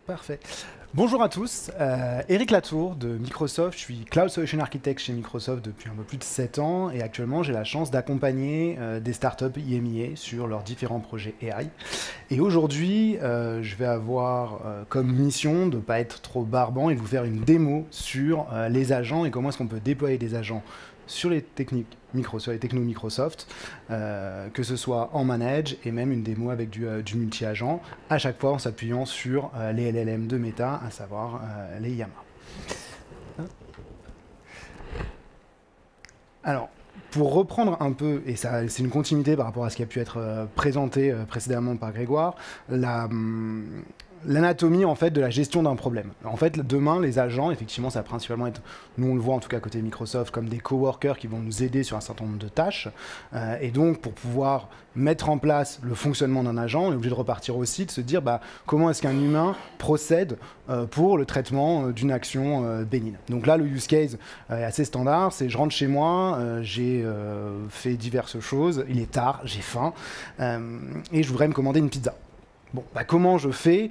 Parfait. Bonjour à tous, Eric Latour de Microsoft, je suis Cloud Solution Architect chez Microsoft depuis un peu plus de 7 ans et actuellement j'ai la chance d'accompagner des startups IMIA sur leurs différents projets AI. Et aujourd'hui, je vais avoir comme mission de ne pas être trop barbant et de vous faire une démo sur les agents et comment est-ce qu'on peut déployer des agents sur les techniques Microsoft, les technos Microsoft, que ce soit en manage et même une démo avec du multi-agent, à chaque fois en s'appuyant sur les LLM de Meta, à savoir les Llama. Alors, pour reprendre un peu, et c'est une continuité par rapport à ce qui a pu être présenté précédemment par Grégoire, l'anatomie en fait de la gestion d'un problème. En fait, demain, les agents, effectivement, ça va principalement être, nous on le voit en tout cas côté Microsoft, comme des coworkers qui vont nous aider sur un certain nombre de tâches. Et donc, pour pouvoir mettre en place le fonctionnement d'un agent, on est obligé de repartir aussi, de se dire comment est-ce qu'un humain procède pour le traitement d'une action bénigne. Donc là, le use case est assez standard, c'est je rentre chez moi, j'ai fait diverses choses, il est tard, j'ai faim, et je voudrais me commander une pizza. Bon, comment je fais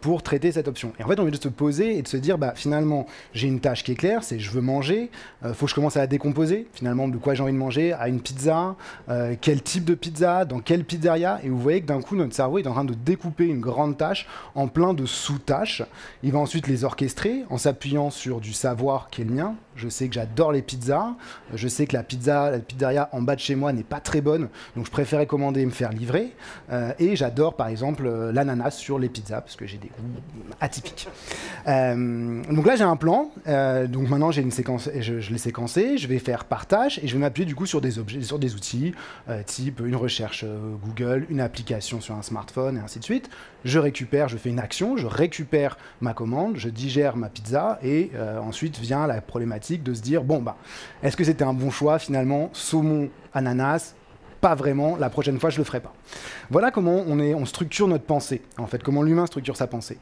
pour traiter cette option? Et en fait, on veut juste se poser et de se dire, finalement, j'ai une tâche qui est claire, c'est je veux manger, faut que je commence à la décomposer, finalement, de quoi j'ai envie de manger, à une pizza, quel type de pizza, dans quelle pizzeria, et vous voyez que d'un coup, notre cerveau est en train de découper une grande tâche en plein de sous-tâches. Il va ensuite les orchestrer en s'appuyant sur du savoir qui est le mien. Je sais que j'adore les pizzas, je sais que la pizzeria en bas de chez moi n'est pas très bonne, donc je préférais commander et me faire livrer, et j'adore, par exemple, l'ananas sur les pizzas parce que j'ai des goûts atypiques. Donc là j'ai un plan, donc maintenant j'ai une séquence, et je l'ai séquencé, je vais faire par tâche et je vais m'appuyer du coup sur des objets, sur des outils type une recherche Google, une application sur un smartphone et ainsi de suite. Je fais une action, je récupère ma commande, je digère ma pizza et ensuite vient la problématique de se dire est-ce que c'était un bon choix finalement, saumon, ananas? Pas vraiment, la prochaine fois je le ferai pas. Voilà comment on structure notre pensée, en fait, comment l'humain structure sa pensée.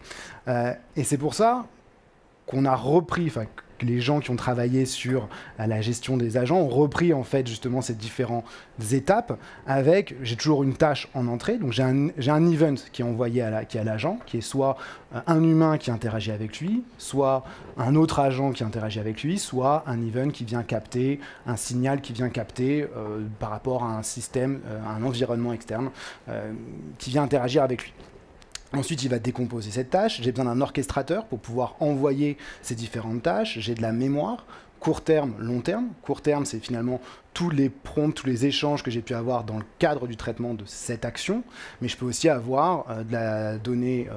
Et c'est pour ça qu'on a repris, que les gens qui ont travaillé sur la gestion des agents ont repris en fait justement ces différentes étapes avec, j'ai toujours une tâche en entrée, donc j'ai un event qui est envoyé à l'agent, qui est soit un humain qui interagit avec lui, soit un autre agent qui interagit avec lui, soit un event qui vient capter, un signal qui vient capter par rapport à un système, un environnement externe qui vient interagir avec lui. Ensuite, il va décomposer cette tâche. J'ai besoin d'un orchestrateur pour pouvoir envoyer ces différentes tâches. J'ai de la mémoire, court terme, long terme. Court terme, c'est finalement tous les prompts, tous les échanges que j'ai pu avoir dans le cadre du traitement de cette action. Mais je peux aussi avoir de la donnée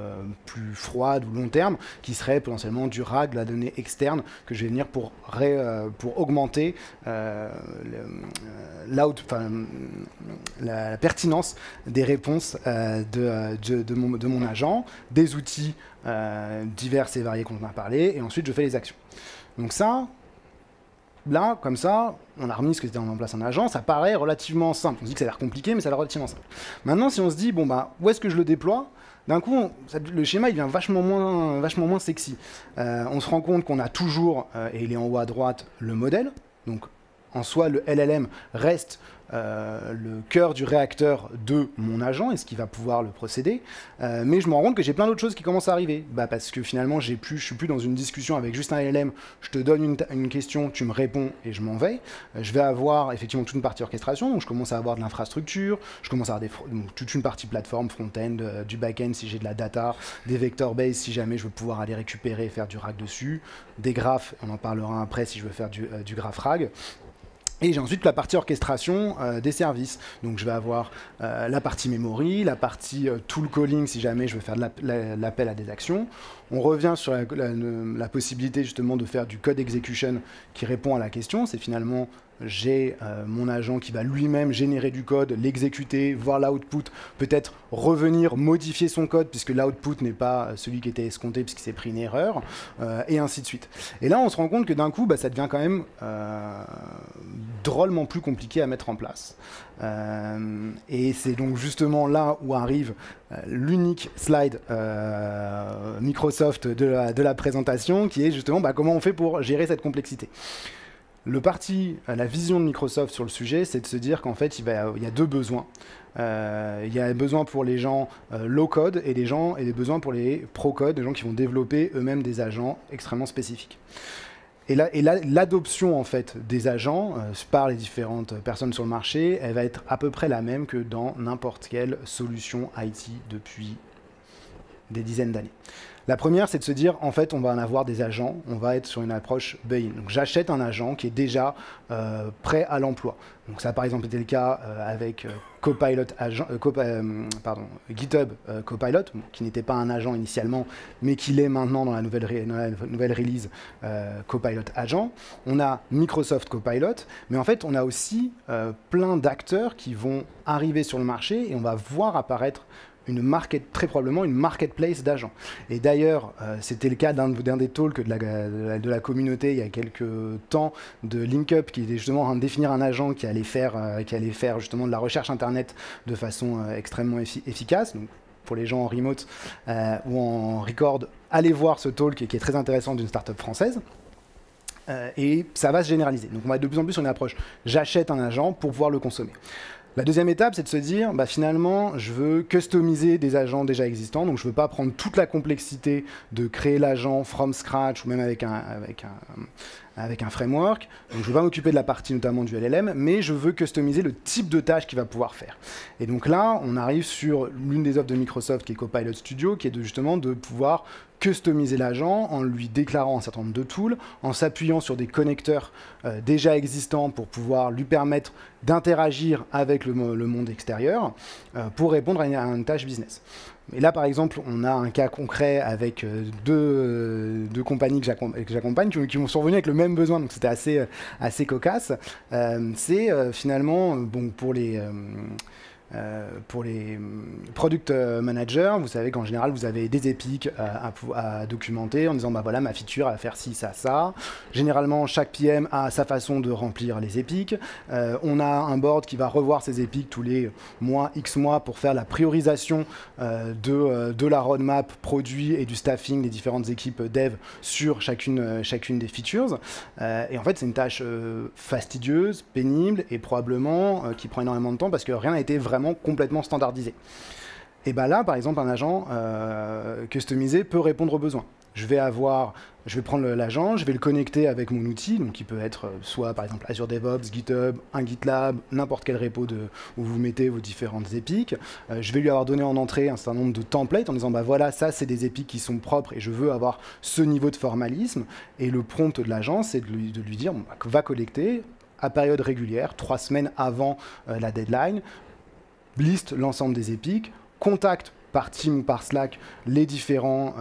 plus froide ou long terme, qui serait potentiellement du RAG, de la donnée externe, que je vais venir pour augmenter la pertinence des réponses de mon agent, des outils divers et variés qu'on a parlé, et ensuite je fais les actions. Donc ça, là, comme ça, on a remis ce que c'était en place un agent, ça paraît relativement simple. On se dit que ça a l'air compliqué, mais ça a l'air relativement simple. Maintenant, si on se dit, où est-ce que je le déploie? D'un coup, le schéma il devient vachement moins sexy. On se rend compte qu'on a toujours, et il est en haut à droite, le modèle. Donc, en soi, le LLM reste le cœur du réacteur de mon agent et ce qui va pouvoir le procéder. Mais je me rends compte que j'ai plein d'autres choses qui commencent à arriver. Parce que finalement, je suis plus dans une discussion avec juste un LLM. Je te donne une question, tu me réponds et je m'en vais. Je vais avoir effectivement toute une partie orchestration. Donc je commence à avoir de l'infrastructure. Je commence à avoir toute une partie plateforme, front-end, du back-end si j'ai de la data, des vector base si jamais je veux pouvoir aller récupérer et faire du RAG dessus, des graphes, on en parlera après si je veux faire du graph RAG. Et j'ai ensuite la partie orchestration des services. Donc je vais avoir la partie memory, la partie tool calling si jamais je veux faire de l'appel à des actions. On revient sur la possibilité justement de faire du code execution qui répond à la question. C'est finalement j'ai mon agent qui va lui-même générer du code, l'exécuter, voir l'output, peut-être revenir, modifier son code puisque l'output n'est pas celui qui était escompté puisqu'il s'est pris une erreur, et ainsi de suite. Et là, on se rend compte que d'un coup, ça devient quand même drôlement plus compliqué à mettre en place. Et c'est donc justement là où arrive l'unique slide Microsoft de la présentation, qui est justement comment on fait pour gérer cette complexité. La vision de Microsoft sur le sujet, c'est de se dire qu'en fait, il y a deux besoins. Il y a besoin pour les gens low-code et des besoins pour les pro-code, des gens qui vont développer eux-mêmes des agents extrêmement spécifiques. Et l'adoption en fait des agents par les différentes personnes sur le marché, elle va être à peu près la même que dans n'importe quelle solution IT depuis des dizaines d'années. La première, c'est de se dire, en fait, on va en avoir des agents, on va être sur une approche buy-in. Donc j'achète un agent qui est déjà prêt à l'emploi. Donc ça a par exemple été le cas avec Copilot GitHub Copilot, qui n'était pas un agent initialement, mais qui l'est maintenant dans la nouvelle release Copilot Agent. On a Microsoft Copilot, mais en fait, on a aussi plein d'acteurs qui vont arriver sur le marché et on va voir apparaître très probablement une marketplace d'agents. Et d'ailleurs, c'était le cas d'un des talks de la communauté il y a quelques temps de LinkUp, qui était justement en train de définir un agent qui allait faire justement de la recherche internet de façon extrêmement efficace. Donc, pour les gens en remote ou en record, allez voir ce talk qui est très intéressant d'une startup française. Et ça va se généraliser. Donc on va être de plus en plus sur une approche, j'achète un agent pour pouvoir le consommer. La deuxième étape, c'est de se dire, finalement, je veux customiser des agents déjà existants, donc je ne veux pas prendre toute la complexité de créer l'agent from scratch ou même avec un framework. Donc je ne veux pas m'occuper de la partie notamment du LLM, mais je veux customiser le type de tâche qu'il va pouvoir faire. Et donc là, on arrive sur l'une des offres de Microsoft qui est Copilot Studio, qui est justement de pouvoir customiser l'agent en lui déclarant un certain nombre de tools, en s'appuyant sur des connecteurs déjà existants pour pouvoir lui permettre d'interagir avec le monde extérieur pour répondre à une tâche business. Et là, par exemple, on a un cas concret avec deux compagnies que j'accompagne qui sont revenues avec le même besoin, donc c'était assez cocasse. C'est finalement, bon, pour les product managers, vous savez qu'en général, vous avez des épiques à documenter en disant, voilà, ma feature va faire ci, ça, ça. Généralement, chaque PM a sa façon de remplir les épiques. On a un board qui va revoir ces épiques tous les mois, X mois, pour faire la priorisation de la roadmap produit et du staffing des différentes équipes dev sur chacune des features. Et en fait, c'est une tâche fastidieuse, pénible et probablement qui prend énormément de temps parce que rien n'a été vraiment complètement standardisé. Et là, par exemple, un agent customisé peut répondre aux besoins. Je vais prendre l'agent, je vais le connecter avec mon outil, donc qui peut être soit par exemple Azure DevOps, GitHub, un GitLab, n'importe quel repo où vous mettez vos différentes épiques. Je vais lui avoir donné en entrée un certain nombre de templates en disant voilà, ça c'est des épiques qui sont propres et je veux avoir ce niveau de formalisme. Et le prompt de l'agent, c'est de lui dire va collecter à période régulière, 3 semaines avant la deadline, liste l'ensemble des épiques, contacte par Team ou par Slack les différents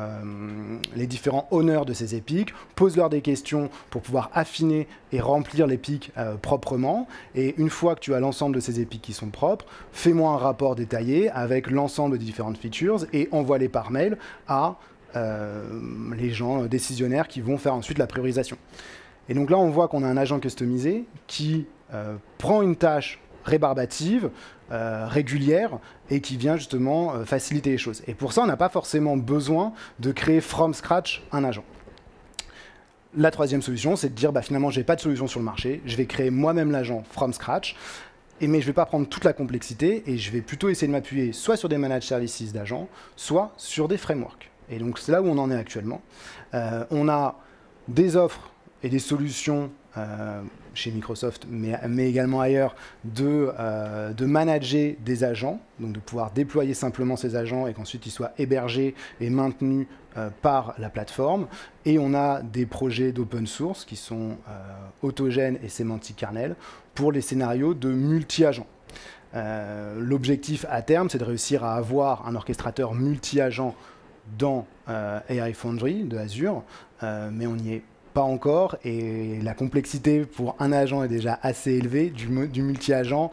owners de ces épiques, pose-leur des questions pour pouvoir affiner et remplir l'épique proprement. Et une fois que tu as l'ensemble de ces épiques qui sont propres, fais-moi un rapport détaillé avec l'ensemble des différentes features et envoie-les par mail à les gens décisionnaires qui vont faire ensuite la priorisation. Et donc là, on voit qu'on a un agent customisé qui prend une tâche rébarbative, régulière, et qui vient justement faciliter les choses. Et pour ça, on n'a pas forcément besoin de créer from scratch un agent. La troisième solution, c'est de dire finalement, j'ai pas de solution sur le marché, je vais créer moi-même l'agent from scratch, mais je ne vais pas prendre toute la complexité, et je vais plutôt essayer de m'appuyer soit sur des managed services d'agents, soit sur des frameworks. Et donc, c'est là où on en est actuellement. On a des offres et des solutions chez Microsoft, mais également ailleurs, de manager des agents, donc de pouvoir déployer simplement ces agents et qu'ensuite ils soient hébergés et maintenus par la plateforme. Et on a des projets d'open source qui sont autogènes et semantic kernel pour les scénarios de multi-agents. L'objectif à terme, c'est de réussir à avoir un orchestrateur multi-agent dans AI Foundry de Azure, mais on n'y est pas encore, et la complexité pour un agent est déjà assez élevée. Du multi-agent,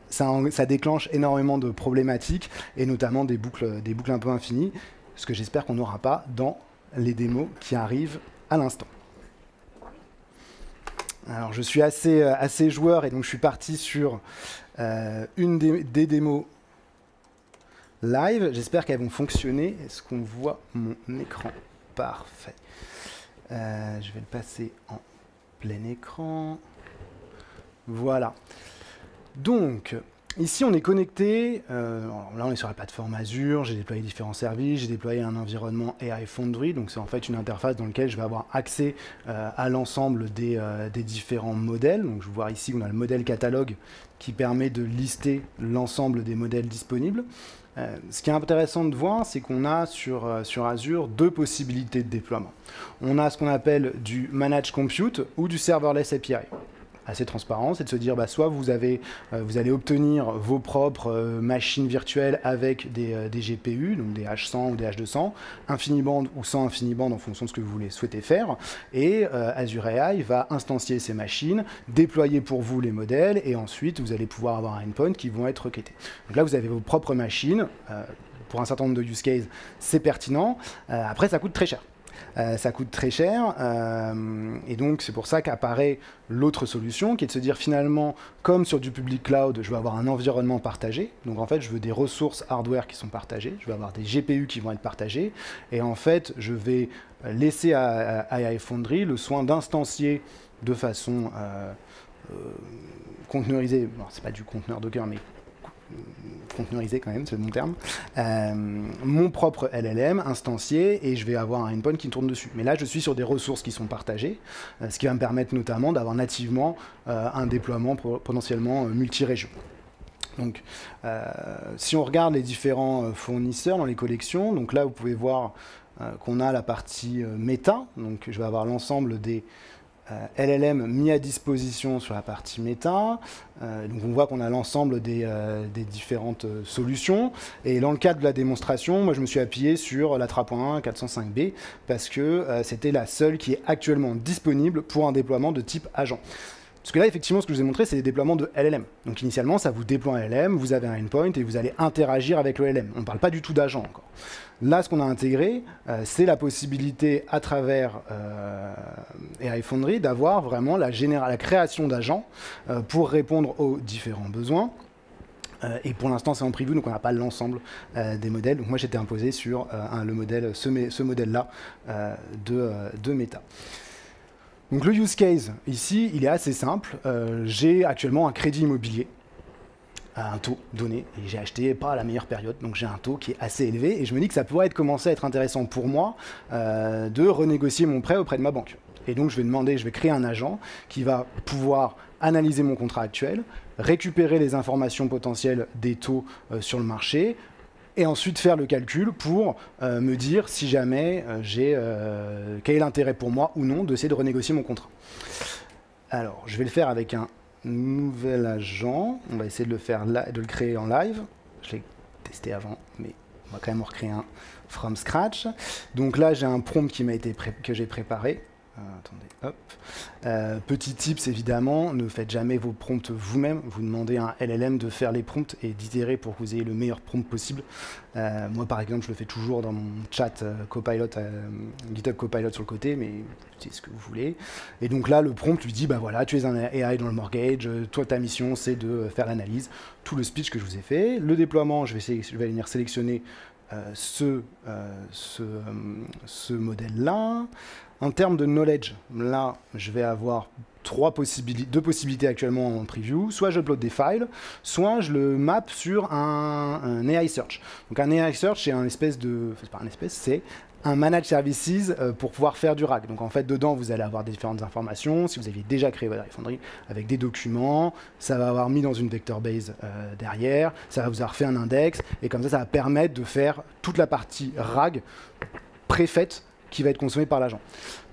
ça déclenche énormément de problématiques, et notamment des boucles un peu infinies, ce que j'espère qu'on n'aura pas dans les démos qui arrivent à l'instant. Alors je suis assez joueur, et donc je suis parti sur une des démos live. J'espère qu'elles vont fonctionner. Est-ce qu'on voit mon écran? Parfait. Je vais le passer en plein écran. Voilà. Donc, Ici, on est connecté, là on est sur la plateforme Azure, j'ai déployé différents services, j'ai déployé un environnement AI Foundry, donc c'est en fait une interface dans laquelle je vais avoir accès à l'ensemble des différents modèles. Donc je vous vois ici, on a le modèle catalogue qui permet de lister l'ensemble des modèles disponibles. Ce qui est intéressant de voir, c'est qu'on a sur Azure deux possibilités de déploiement. On a ce qu'on appelle du Managed Compute ou du Serverless API. Assez transparent, c'est de se dire soit vous allez obtenir vos propres machines virtuelles avec des GPU, donc des H100 ou des H200, InfiniBand ou sans InfiniBand en fonction de ce que vous souhaitez faire, et Azure AI va instancier ces machines, déployer pour vous les modèles, et ensuite vous allez pouvoir avoir un endpoint qui vont être requêtés. Donc là vous avez vos propres machines, pour un certain nombre de use cases c'est pertinent, après ça coûte très cher. Ça coûte très cher, et donc c'est pour ça qu'apparaît l'autre solution, qui est de se dire finalement, comme sur du public cloud, je vais avoir un environnement partagé, donc en fait je veux des ressources hardware qui sont partagées, je vais avoir des GPU qui vont être partagées, et en fait je vais laisser à AI Foundry le soin d'instancier de façon conteneurisée, c'est pas du conteneur Docker, mais conteneurisé quand même, c'est le bon terme, mon propre LLM instancié, et je vais avoir un endpoint qui tourne dessus. Mais là, je suis sur des ressources qui sont partagées, ce qui va me permettre notamment d'avoir nativement un déploiement potentiellement multi-région. Donc, si on regarde les différents fournisseurs dans les collections, donc là, vous pouvez voir qu'on a la partie méta, donc je vais avoir l'ensemble des LLM mis à disposition sur la partie méta. Donc on voit qu'on a l'ensemble des différentes solutions. Et dans le cadre de la démonstration, moi je me suis appuyé sur la 3.1 405B parce que c'était la seule qui est actuellement disponible pour un déploiement de type agent. Parce que là, effectivement, ce que je vous ai montré, c'est des déploiements de LLM. Donc initialement, ça vous déploie un LLM, vous avez un endpoint et vous allez interagir avec le LLM. On ne parle pas du tout d'agent encore. Là, ce qu'on a intégré, c'est la possibilité, à travers AI Foundry, d'avoir vraiment la création d'agents pour répondre aux différents besoins. Et pour l'instant, c'est en preview, donc on n'a pas l'ensemble des modèles. Donc moi, j'étais imposé sur ce modèle-là de Meta. Donc le use case, ici, il est assez simple. J'ai actuellement un crédit immobilier à un taux donné, et j'ai acheté pas à la meilleure période, donc j'ai un taux qui est assez élevé, et je me dis que ça pourrait commencer à être intéressant pour moi de renégocier mon prêt auprès de ma banque. Et donc je vais créer un agent qui va pouvoir analyser mon contrat actuel, récupérer les informations potentielles des taux sur le marché, et ensuite faire le calcul pour me dire si jamais quel est l'intérêt pour moi ou non d'essayer de renégocier mon contrat. Alors, je vais le faire avec un nouvel agent. On va essayer de le créer en live. Je l'ai testé avant, mais on va quand même en recréer un from scratch. Donc là, j'ai un prompt que j'ai préparé. Attendez, hop. Petit tips, évidemment, ne faites jamais vos prompts vous-même. Vous demandez à un LLM de faire les prompts et d'itérer pour que vous ayez le meilleur prompt possible. Moi, par exemple, je le fais toujours dans mon chat Copilot, GitHub Copilot sur le côté, mais c'est ce que vous voulez. Et donc là, le prompt lui dit, bah voilà, tu es un AI dans le mortgage, toi, ta mission, c'est de faire l'analyse. Tout le speech que je vous ai fait. Le déploiement, je vais venir sélectionner ce modèle-là. En termes de knowledge, là, je vais avoir deux possibilités actuellement en preview. Soit je upload des files, soit je le map sur un AI Search. Donc un AI Search, c'est c'est un Managed Services pour pouvoir faire du RAG. Donc en fait, dedans, vous allez avoir différentes informations. Si vous aviez déjà créé votre Foundry avec des documents, ça va avoir mis dans une vector base derrière, ça va vous avoir fait un index, et comme ça va permettre de faire toute la partie RAG préfaite qui va être consommé par l'agent.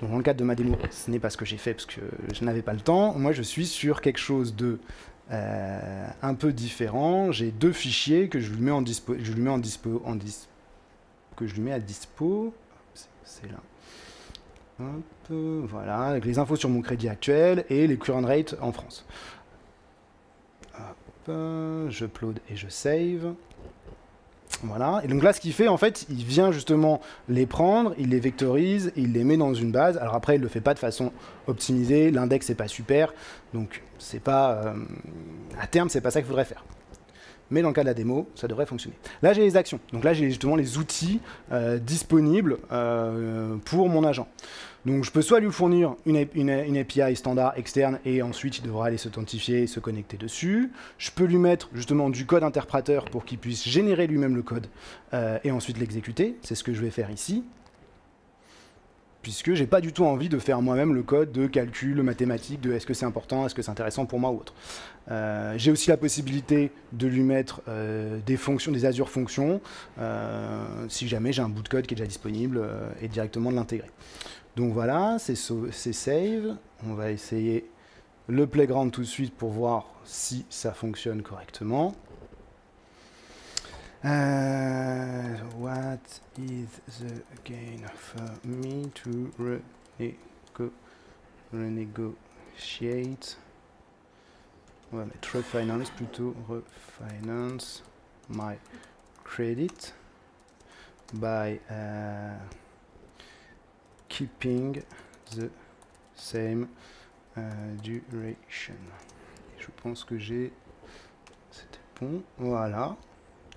Donc dans le cadre de ma démo, ce n'est pas ce que j'ai fait parce que je n'avais pas le temps. Moi, je suis sur quelque chose de un peu différent. J'ai deux fichiers que je lui mets à dispo. C'est là. Hop, voilà, avec les infos sur mon crédit actuel et les current rates en France. Hop, je upload et je save. Voilà, et donc là, ce qu'il fait, en fait, il vient justement les prendre, il les vectorise, il les met dans une base. Alors après, il ne le fait pas de façon optimisée, l'index n'est pas super, donc c'est pas, à terme, c'est pas ça qu'il faudrait faire. mais dans le cas de la démo, ça devrait fonctionner. Là, j'ai les actions. Donc là, j'ai justement les outils disponibles pour mon agent. Donc je peux soit lui fournir une API standard externe et ensuite il devra aller s'authentifier et se connecter dessus. Je peux lui mettre justement du code interpréteur pour qu'il puisse générer lui-même le code et ensuite l'exécuter. C'est ce que je vais faire ici. Puisque j'ai pas du tout envie de faire moi-même le code de calcul mathématique de est-ce que c'est important, est-ce que c'est intéressant pour moi ou autre. J'ai aussi la possibilité de lui mettre des fonctions, des Azure fonctions, si jamais j'ai un bout de code qui est déjà disponible et directement de l'intégrer. Donc voilà, c'est save. On va essayer le playground tout de suite pour voir si ça fonctionne correctement. What is the gain for me to renegotiate? On va mettre refinance plutôt, refinance my credit by keeping the same duration. Je pense que j'ai... C'était bon, voilà.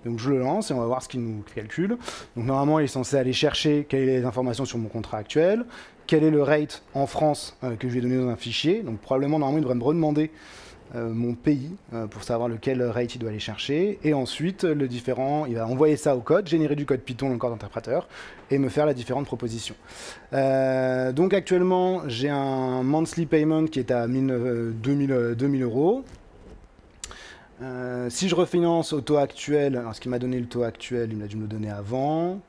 Donc je le lance et on va voir ce qu'il nous calcule. Donc normalement, il est censé aller chercher quelles sont les informations sur mon contrat actuel, quel est le rate en France que je vais donner dans un fichier. Donc probablement, normalement, il devrait me redemander mon pays pour savoir lequel rate il doit aller chercher. Et ensuite, le différent, il va envoyer ça au code, générer du code Python dans le corps d'interpréteur et me faire la différente proposition. Donc actuellement, j'ai un monthly payment qui est à 2000 €. Si je refinance au taux actuel, alors ce qui m'a donné le taux actuel, il m'a dû me le donner avant.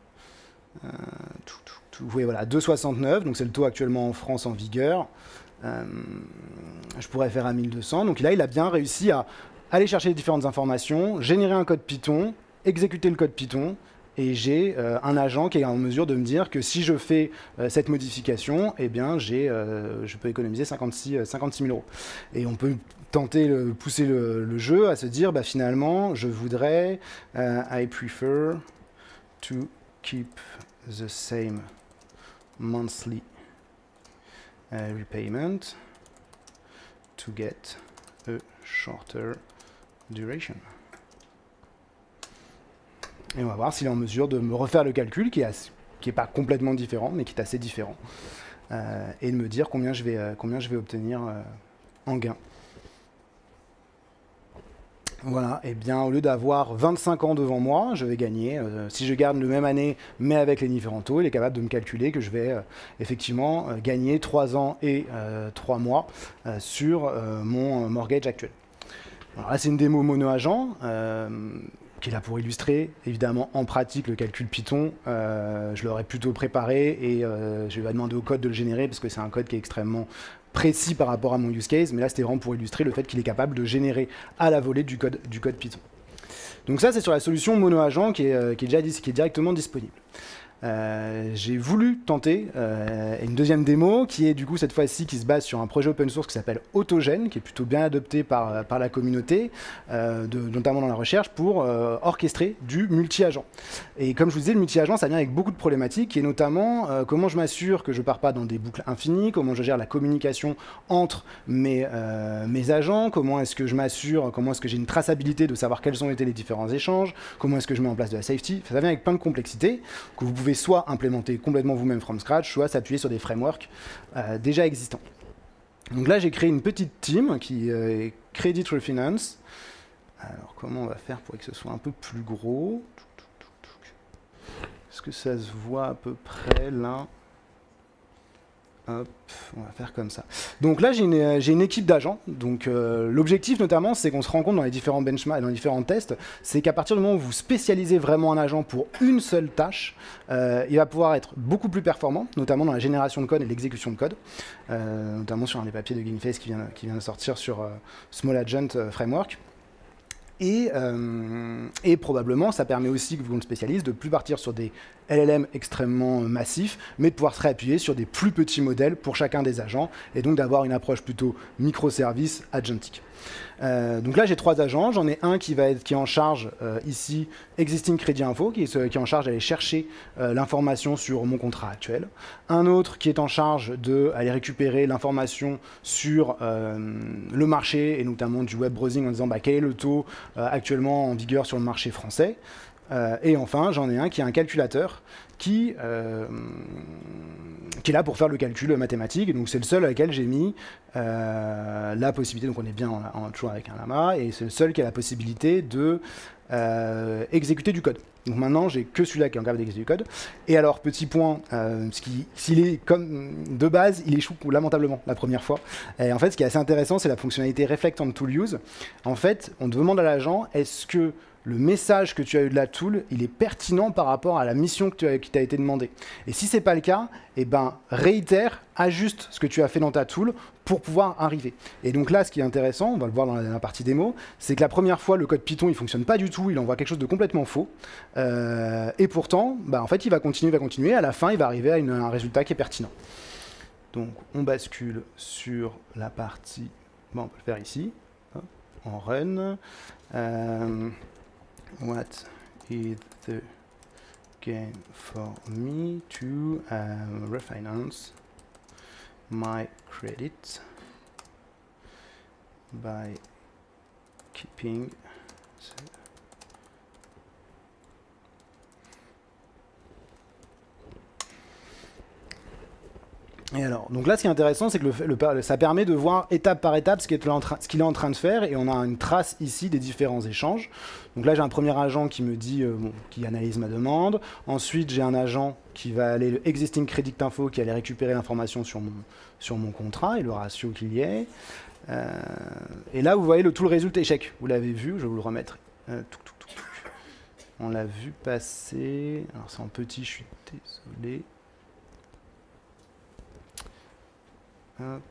Oui, voilà, 2,69, donc c'est le taux actuellement en France en vigueur. Je pourrais faire à 1200. Donc là, il a bien réussi à aller chercher les différentes informations, générer un code Python, exécuter le code Python, et j'ai un agent qui est en mesure de me dire que si je fais cette modification, eh bien, je peux économiser 56 000 €. Et on peut tenter de pousser le jeu à se dire, bah, finalement, je voudrais I prefer to keep the same monthly repayment to get a shorter duration. Et on va voir s'il est en mesure de me refaire le calcul, qui est pas complètement différent, mais qui est assez différent, et de me dire combien je vais obtenir en gain. Voilà, et bien au lieu d'avoir 25 ans devant moi, je vais gagner, si je garde le même année, mais avec les différents taux, il est capable de me calculer que je vais effectivement gagner 3 ans et 3 mois sur mon mortgage actuel. Alors là, c'est une démo mono-agent, qui est là pour illustrer, évidemment, en pratique, le calcul Python. Je l'aurais plutôt préparé et je vais demander au code de le générer, parce que c'est un code qui est extrêmement précis par rapport à mon use case, mais là c'était vraiment pour illustrer le fait qu'il est capable de générer à la volée du code Python. Donc ça, c'est sur la solution mono-agent qui est directement disponible. J'ai voulu tenter une deuxième démo qui est du coup cette fois-ci qui se base sur un projet open source qui s'appelle Autogène, qui est plutôt bien adopté par la communauté, notamment dans la recherche, pour orchestrer du multi-agent. Et comme je vous disais, le multi-agent, ça vient avec beaucoup de problématiques, et notamment comment je m'assure que je ne pars pas dans des boucles infinies, comment je gère la communication entre mes agents, comment est-ce que je m'assure, comment est-ce que j'ai une traçabilité de savoir quels ont été les différents échanges, comment est-ce que je mets en place de la safety. Ça vient avec plein de complexités que vous pouvez soit implémenter complètement vous-même from scratch, soit s'appuyer sur des frameworks déjà existants. Donc là, j'ai créé une petite team qui est Credit Refinance. Alors, comment on va faire pour que ce soit un peu plus gros? Est-ce que ça se voit à peu près là? Hop, on va faire comme ça. Donc là, j'ai une équipe d'agents. Donc l'objectif notamment, c'est qu'on se rend compte dans les différents benchmarks, dans les différents tests, c'est qu'à partir du moment où vous spécialisez vraiment un agent pour une seule tâche, il va pouvoir être beaucoup plus performant, notamment dans la génération de code et l'exécution de code, notamment sur un des papiers de GameFace qui vient de sortir sur Small Agent Framework. Et probablement, ça permet aussi que vous le spécialise de ne plus partir sur des LLM extrêmement massifs, mais de pouvoir se réappuyer sur des plus petits modèles pour chacun des agents, et donc d'avoir une approche plutôt microservice agentique. Donc là, j'ai 3 agents. J'en ai un qui est en charge ici, Existing Credit Info, qui est en charge d'aller chercher l'information sur mon contrat actuel. Un autre qui est en charge d'aller récupérer l'information sur le marché, et notamment du web browsing, en disant quel est le taux actuellement en vigueur sur le marché français. Et enfin, j'en ai un qui est un calculateur qui est là pour faire le calcul mathématique. Et donc, c'est le seul à lequel j'ai mis la possibilité, donc on est bien toujours avec un lama, et c'est le seul qui a la possibilité de exécuter du code. Donc maintenant, j'ai que celui-là qui est capable d'exécuter du code. Et alors, petit point, s'il est comme de base, il échoue lamentablement la première fois. Et en fait, ce qui est assez intéressant, c'est la fonctionnalité Reflect on Tool Use. En fait, on demande à l'agent, est-ce que le message que tu as eu de la tool, il est pertinent par rapport à la mission qui t'a été demandée. Et si ce n'est pas le cas, eh ben, réitère, ajuste ce que tu as fait dans ta tool pour pouvoir arriver. Et donc là, ce qui est intéressant, on va le voir dans la partie démo, c'est que la première fois, le code Python, il ne fonctionne pas du tout, il envoie quelque chose de complètement faux. Et pourtant, en fait, il va continuer, à la fin, il va arriver à un résultat qui est pertinent. Donc, on bascule sur la partie... Bon, on peut le faire ici, hop, en run. What is the gain for me to refinance my credit by keeping Et alors, donc là, ce qui est intéressant, c'est que ça permet de voir étape par étape ce qu'il est en train de faire, et on a une trace ici des différents échanges. Donc là, j'ai un premier agent qui me dit, qui analyse ma demande. Ensuite, j'ai un agent qui va aller, le Existing Credit Info, qui allait récupérer l'information sur mon contrat et le ratio qu'il y ait. Et là, vous voyez tout le résultat échec. Vous l'avez vu, je vais vous le remettre. On l'a vu passer. Alors, c'est en petit, je suis désolé. Hop.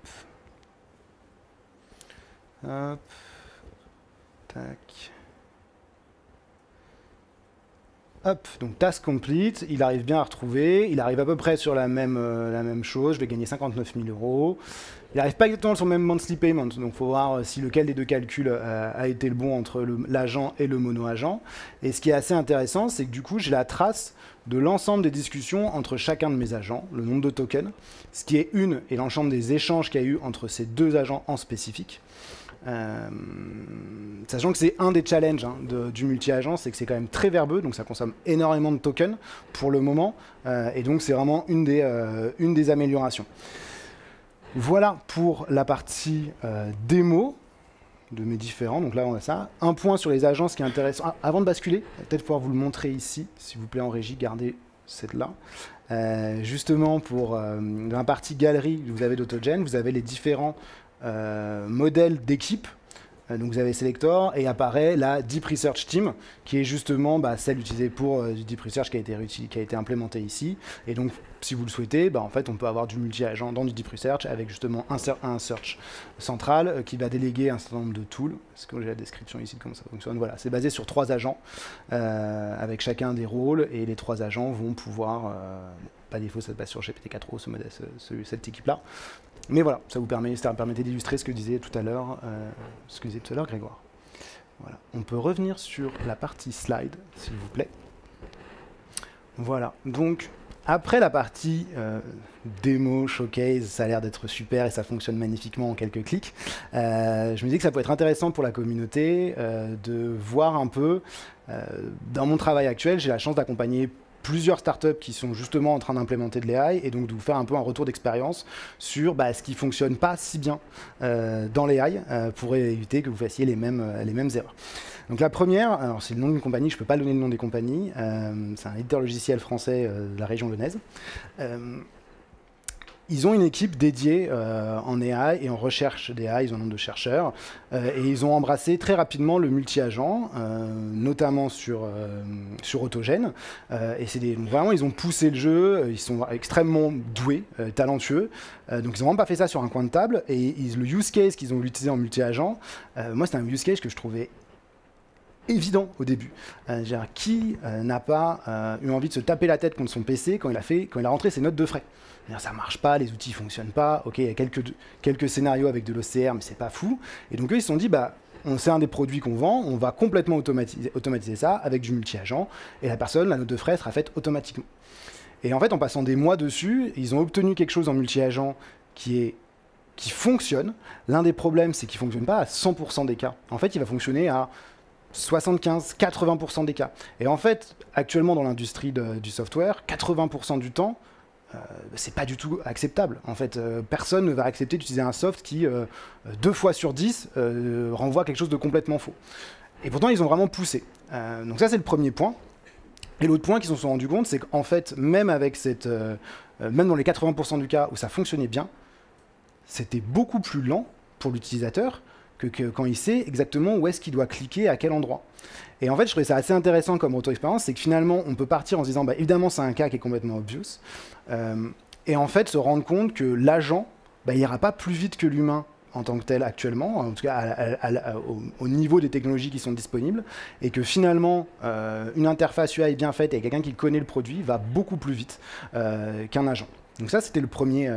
Hop. Tac. Hop, donc task complete, il arrive bien à retrouver, il arrive à peu près sur la même chose, je vais gagner 59 000 €. Il n'arrive pas exactement sur le même monthly payment, donc il faut voir si lequel des deux calculs a été le bon entre l'agent et le mono-agent. Et ce qui est assez intéressant, c'est que du coup, j'ai la trace de l'ensemble des discussions entre chacun de mes agents, le nombre de tokens, ce qui est et l'ensemble des échanges qu'il y a eu entre ces deux agents en spécifique. Sachant que c'est un des challenges du multi-agent, c'est que c'est quand même très verbeux, donc ça consomme énormément de tokens pour le moment, et donc c'est vraiment une des améliorations. Voilà pour la partie démo de mes différents. Donc là, on a ça. Un point sur les agences qui est intéressant. Ah, avant de basculer, peut-être pouvoir vous le montrer ici, s'il vous plaît, en régie, gardez cette-là. Justement, pour la partie galerie que vous avez d'Autogen, vous avez les différents modèles d'équipe. Donc vous avez Selector et apparaît la Deep Research Team qui est justement celle utilisée pour du Deep Research qui a été implémentée ici. Et donc si vous le souhaitez, en fait on peut avoir du multi-agent dans du Deep Research avec justement un search central qui va déléguer un certain nombre de tools. Est-ce que j'ai la description ici de comment ça fonctionne? Voilà, c'est basé sur 3 agents avec chacun des rôles et les 3 agents vont pouvoir, pas défaut ça se base sur GPT-4o, cette équipe-là. Mais voilà, ça permettait d'illustrer ce que disait tout à l'heure, Grégoire. Voilà. On peut revenir sur la partie slide, s'il vous plaît. Voilà, donc après la partie démo, showcase, ça a l'air d'être super et ça fonctionne magnifiquement en quelques clics. Je me disais que ça peut être intéressant pour la communauté de voir un peu, dans mon travail actuel, j'ai la chance d'accompagner plusieurs startups qui sont justement en train d'implémenter de l'AI et donc de vous faire un peu un retour d'expérience sur ce qui ne fonctionne pas si bien dans l'AI pour éviter que vous fassiez les mêmes erreurs. Donc la première, alors c'est le nom d'une compagnie, je ne peux pas donner le nom des compagnies, c'est un éditeur logiciel français de la région lyonnaise. Ils ont une équipe dédiée en AI et en recherche d'AI, ils ont un nombre de chercheurs, et ils ont embrassé très rapidement le multi-agent, notamment sur Autogen, et vraiment ils ont poussé le jeu, ils sont extrêmement doués, talentueux, donc ils n'ont vraiment pas fait ça sur un coin de table, et le use case qu'ils ont utilisé en multi-agent, moi c'était un use case que je trouvais évident au début. Qui n'a pas eu envie de se taper la tête contre son PC quand il a rentré ses notes de frais? Ça marche pas, les outils fonctionnent pas, ok, il y a quelques scénarios avec de l'OCR, mais c'est pas fou. Et donc eux, ils se sont dit, bah, c'est un des produits qu'on vend, on va complètement automatiser ça avec du multi-agent, et la note de frais sera faite automatiquement. Et en fait, en passant des mois dessus, ils ont obtenu quelque chose en multi-agent qui fonctionne. L'un des problèmes, c'est qu'il ne fonctionne pas à 100% des cas. En fait, il va fonctionner à 75-80% des cas. Et en fait, actuellement, dans l'industrie du software, 80% du temps, c'est pas du tout acceptable. En fait, personne ne va accepter d'utiliser un soft qui, 2 fois sur 10, renvoie quelque chose de complètement faux. Et pourtant, ils ont vraiment poussé. Donc ça, c'est le premier point. Et l'autre point qu'ils se sont rendus compte, c'est qu'en fait, même avec même dans les 80% du cas où ça fonctionnait bien, c'était beaucoup plus lent pour l'utilisateur que quand il sait exactement où est-ce qu'il doit cliquer, à quel endroit. Et en fait, je trouvais ça assez intéressant comme retour-expérience, c'est que finalement, on peut partir en se disant, bah, évidemment, c'est un cas qui est complètement obvious, et en fait, se rendre compte que l'agent, bah, il n'ira pas plus vite que l'humain en tant que tel actuellement, en tout cas au niveau des technologies qui sont disponibles, et que finalement, une interface UI bien faite et quelqu'un qui connaît le produit va beaucoup plus vite qu'un agent. Donc ça, c'était le premier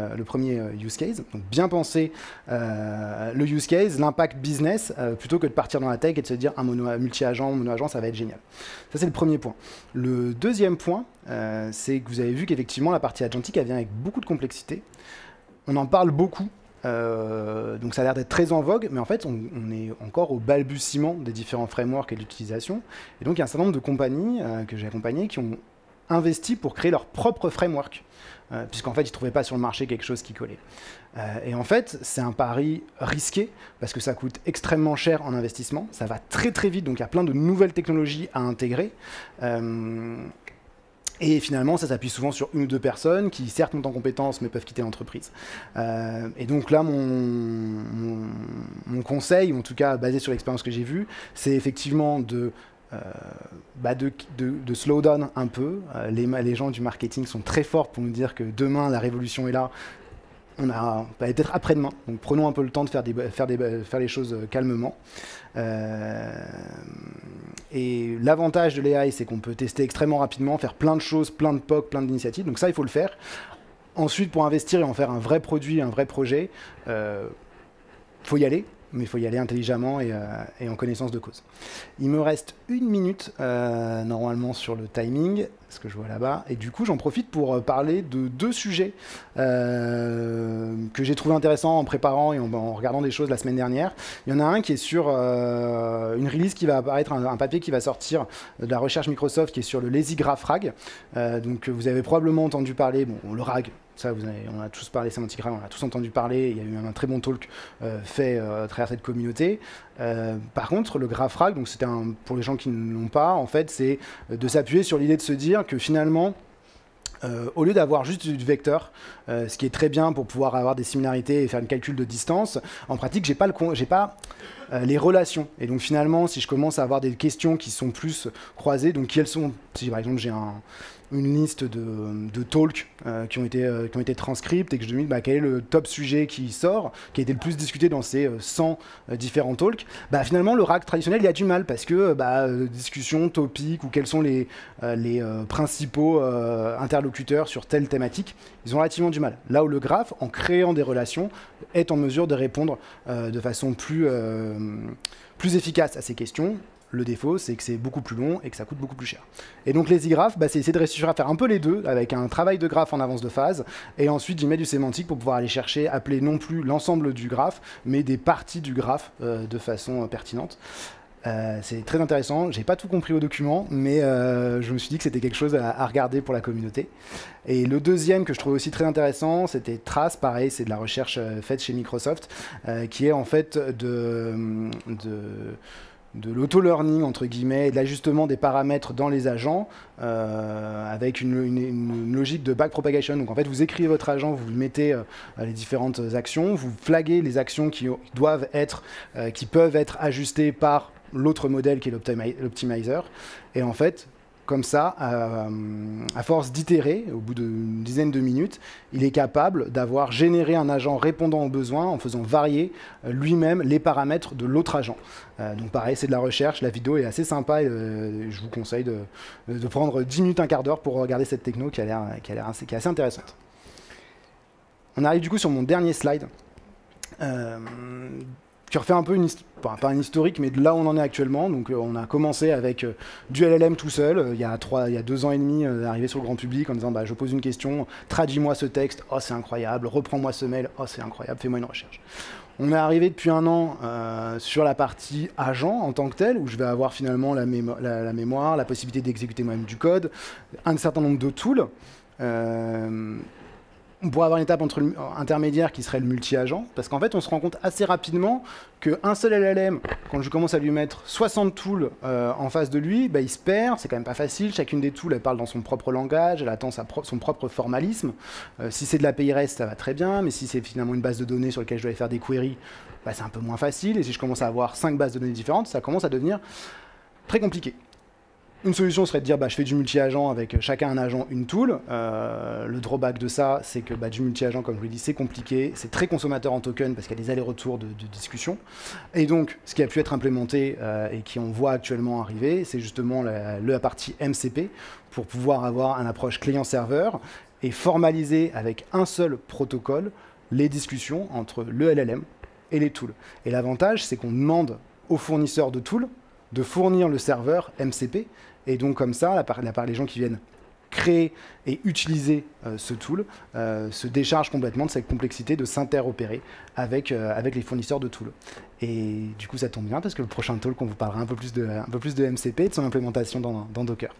use case. Donc bien penser le use case, l'impact business, plutôt que de partir dans la tech et de se dire un multi-agent, mono-agent, ça va être génial. Ça, c'est le premier point. Le deuxième point, c'est que vous avez vu qu'effectivement, la partie agentique, elle vient avec beaucoup de complexité. On en parle beaucoup. Donc ça a l'air d'être très en vogue, mais en fait, on est encore au balbutiement des différents frameworks et de l'utilisation. Et donc, il y a un certain nombre de compagnies que j'ai accompagnées qui ont investi pour créer leur propre framework. Puisqu'en fait, ils ne trouvaient pas sur le marché quelque chose qui collait. Et en fait, c'est un pari risqué, parce que ça coûte extrêmement cher en investissement, ça va très très vite, donc il y a plein de nouvelles technologies à intégrer. Et finalement, ça s'appuie souvent sur une ou deux personnes qui, certes, montent en compétences, mais peuvent quitter l'entreprise. Et donc là, mon conseil, ou en tout cas basé sur l'expérience que j'ai vue, c'est effectivement de slow down un peu. Les gens du marketing sont très forts pour nous dire que demain, la révolution est là. On a peut-être après-demain. Donc prenons un peu le temps de faire les choses calmement. Et l'avantage de l'AI, c'est qu'on peut tester extrêmement rapidement, faire plein de choses, plein de POC, plein d'initiatives. Donc ça, il faut le faire. Ensuite, pour investir et en faire un vrai produit, un vrai projet, faut y aller. Mais il faut y aller intelligemment et en connaissance de cause. Il me reste 1 minute normalement sur le timing, ce que je vois là-bas. Et du coup, j'en profite pour parler de 2 sujets que j'ai trouvé intéressants en préparant et en regardant des choses la semaine dernière. Il y en a un qui est sur une release qui va apparaître, un papier qui va sortir de la recherche Microsoft qui est sur le Lazy Graph RAG. Donc vous avez probablement entendu parler, bon, le RAG, ça, on a tous parlé Semantic RAG, on a tous entendu parler. Il y a eu un très bon talk fait à travers cette communauté. Par contre, le Graph RAG, donc c'était pour les gens qui ne l'ont pas, en fait, c'est de s'appuyer sur l'idée de se dire que finalement, au lieu d'avoir juste du vecteur, ce qui est très bien pour pouvoir avoir des similarités et faire une calcul de distance, en pratique, j'ai pas les relations. Et donc finalement, si je commence à avoir des questions qui sont plus croisées, donc quelles sont, si par exemple j'ai une liste de talks qui ont été transcripts et que je demande quel est le top sujet qui sort, qui a été le plus discuté dans ces 100 différents talks, finalement le RAG traditionnel il a du mal parce que discussion, topic ou quels sont les principaux interlocuteurs sur telle thématique, ils ont relativement du mal. Là où le graphe, en créant des relations, est en mesure de répondre de façon plus efficace à ces questions. Le défaut, c'est que c'est beaucoup plus long et que ça coûte beaucoup plus cher. Et donc les graphes, c'est essayer de réussir à faire un peu les deux, avec un travail de graphe en avance de phase, et ensuite j'y mets du sémantique pour pouvoir aller chercher, appeler non plus l'ensemble du graphe, mais des parties du graphe de façon pertinente. C'est très intéressant, j'ai pas tout compris au document, mais je me suis dit que c'était quelque chose à regarder pour la communauté. Et le deuxième que je trouvais aussi très intéressant, c'était Trace, pareil, c'est de la recherche faite chez Microsoft, qui est en fait de l'auto-learning, entre guillemets, et de l'ajustement des paramètres dans les agents avec une logique de backpropagation. Donc en fait, vous écrivez votre agent, vous mettez les différentes actions, vous flaguez les actions qui peuvent être ajustées par l'autre modèle qui est l'optimizer. Et en fait, comme ça, à force d'itérer, au bout d'une dizaine de minutes, il est capable d'avoir généré un agent répondant aux besoins en faisant varier lui-même les paramètres de l'autre agent. Donc pareil, c'est de la recherche, la vidéo est assez sympa et je vous conseille de prendre 10 minutes, un quart d'heure pour regarder cette techno qui est assez intéressante. On arrive du coup sur mon dernier slide. Qui refait un peu pas un historique, mais de là où on en est actuellement. Donc on a commencé avec du LLM tout seul, il y a 2 ans et demi, arrivé sur le grand public en disant bah, je pose une question, traduis-moi ce texte, oh c'est incroyable, reprends-moi ce mail, oh c'est incroyable, fais-moi une recherche. On est arrivé depuis un an sur la partie agent en tant que tel, où je vais avoir finalement la mémoire, la possibilité d'exécuter moi-même du code, un certain nombre de tools. On pourrait avoir une étape intermédiaire qui serait le multi-agent, parce qu'en fait, on se rend compte assez rapidement qu'un seul LLM, quand je commence à lui mettre 60 tools en face de lui, bah, il se perd, c'est quand même pas facile. Chacune des tools, elle parle dans son propre langage, elle attend son propre formalisme. Si c'est de l'API REST, ça va très bien, mais si c'est finalement une base de données sur laquelle je dois aller faire des queries, bah, c'est un peu moins facile. Et si je commence à avoir 5 bases de données différentes, ça commence à devenir très compliqué. Une solution serait de dire bah, je fais du multi-agent avec chacun un agent, une tool. Le drawback de ça, c'est que bah, du multi-agent, comme je vous l'ai dit, c'est compliqué, c'est très consommateur en token parce qu'il y a des allers-retours de discussion. Et donc, ce qui a pu être implémenté et qui on voit actuellement arriver, c'est justement la partie MCP pour pouvoir avoir une approche client-serveur et formaliser avec un seul protocole les discussions entre le LLM et les tools. Et l'avantage, c'est qu'on demande aux fournisseurs de tools de fournir le serveur MCP. Et donc comme ça, les gens qui viennent créer et utiliser ce tool se déchargent complètement de cette complexité de s'interopérer avec les fournisseurs de tools. Et du coup, ça tombe bien parce que le prochain talk, on vous parlera un peu plus de MCP et de son implémentation dans Docker.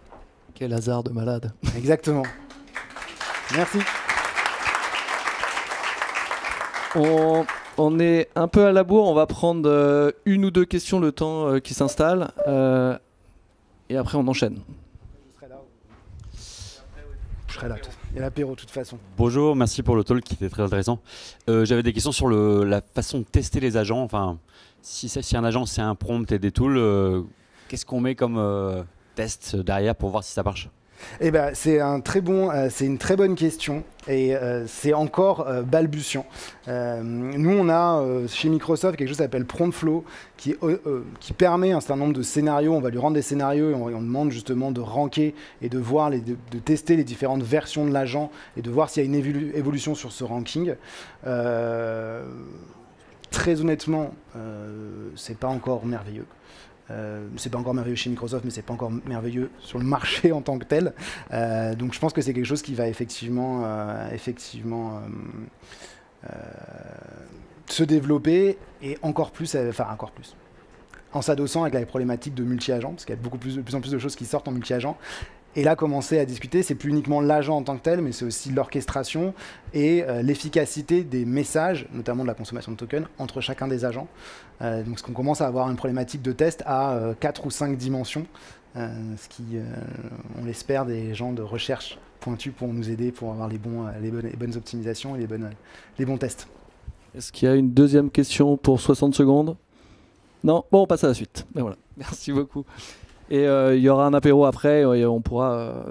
Quel hasard de malade. Exactement. Merci. On est un peu à la bourre, on va prendre une ou deux questions le temps qui s'installe et après on enchaîne. Je serai là. Il y a l'apéro de toute façon. Bonjour, merci pour le talk qui était très intéressant. J'avais des questions sur la façon de tester les agents. Enfin, si un agent c'est un prompt et des tools, qu'est-ce qu'on met comme test derrière pour voir si ça marche? Eh ben, c'est une très bonne question et c'est encore balbutiant. Nous, on a chez Microsoft quelque chose qui s'appelle Promptflow qui permet un certain nombre de scénarios. On va lui rendre des scénarios et on demande justement de ranker et de voir, de tester les différentes versions de l'agent et de voir s'il y a une évolution sur ce ranking. Très honnêtement, c'est pas encore merveilleux. C'est pas encore merveilleux chez Microsoft, mais c'est pas encore merveilleux sur le marché en tant que tel. Donc je pense que c'est quelque chose qui va effectivement se développer et encore plus, en s'adossant avec les problématiques de multi-agent, parce qu'il y a de plus en plus de choses qui sortent en multi-agent. Et là, commencer à discuter, c'est plus uniquement l'agent en tant que tel, mais c'est aussi l'orchestration et l'efficacité des messages, notamment de la consommation de tokens, entre chacun des agents. Donc, ce qu'on commence à avoir une problématique de test à 4 ou 5 dimensions, ce qui, on l'espère, des gens de recherche pointus pour nous aider pour avoir les bonnes optimisations et les bons tests. Est-ce qu'il y a une deuxième question pour 60 secondes? Non? Bon, on passe à la suite. Et voilà. Merci beaucoup. Et il y aura un apéro après et on pourra